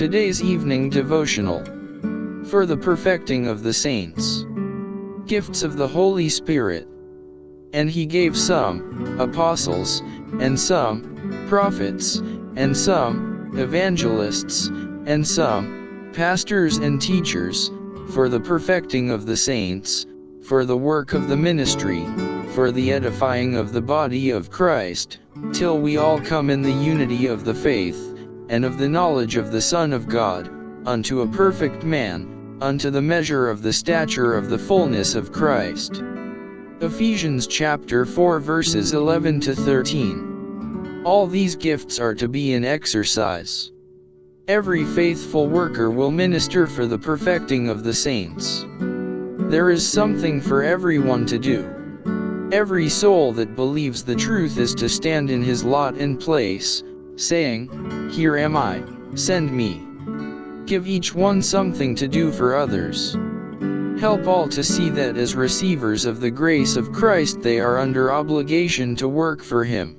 Today's evening devotional. For the perfecting of the saints. Gifts of the Holy Spirit. And he gave some apostles, and some prophets, and some evangelists, and some pastors and teachers, for the perfecting of the saints, for the work of the ministry, for the edifying of the body of Christ, till we all come in the unity of the faith, and of the knowledge of the Son of God, unto a perfect man, unto the measure of the stature of the fulness of Christ. Ephesians chapter 4 verses 11 to 13. All these gifts are to be in exercise. Every faithful worker will minister for the perfecting of the saints. There is something for everyone to do. Every soul that believes the truth is to stand in his lot and place, saying, "Here am I, send me." Give each one something to do for others. Help all to see that as receivers of the grace of Christ they are under obligation to work for Him.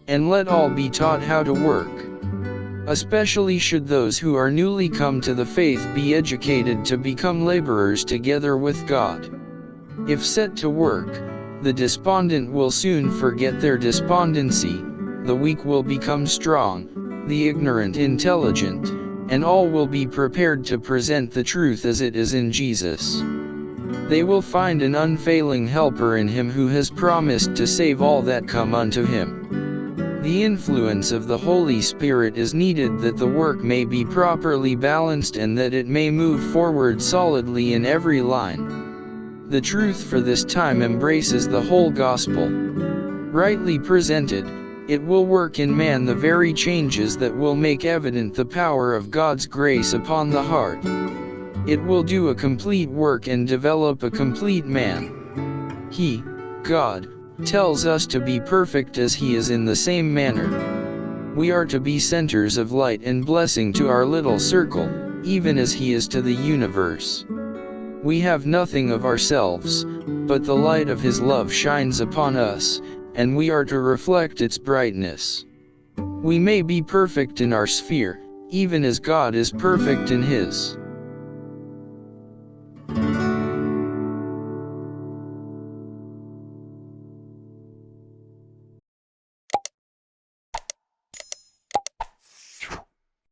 And let all be taught how to work. Especially should those who are newly come to the faith be educated to become laborers together with God. If set to work, the despondent will soon forget their despondency, the weak will become strong, the ignorant intelligent, and all will be prepared to present the truth as it is in Jesus. They will find an unfailing helper in Him who has promised to save all that come unto Him. The influence of the Holy Spirit is needed that the work may be properly balanced and that it may move forward solidly in every line. The truth for this time embraces the whole gospel. Rightly presented, it will work in man the very changes that will make evident the power of God's grace upon the heart. It will do a complete work and develop a complete man. He, God, tells us to be perfect as He is in the same manner. We are to be centers of light and blessing to our little circle, even as He is to the universe. We have nothing of ourselves, but the light of His love shines upon us, and we are to reflect its brightness. We may be perfect in our sphere, even as God is perfect in His.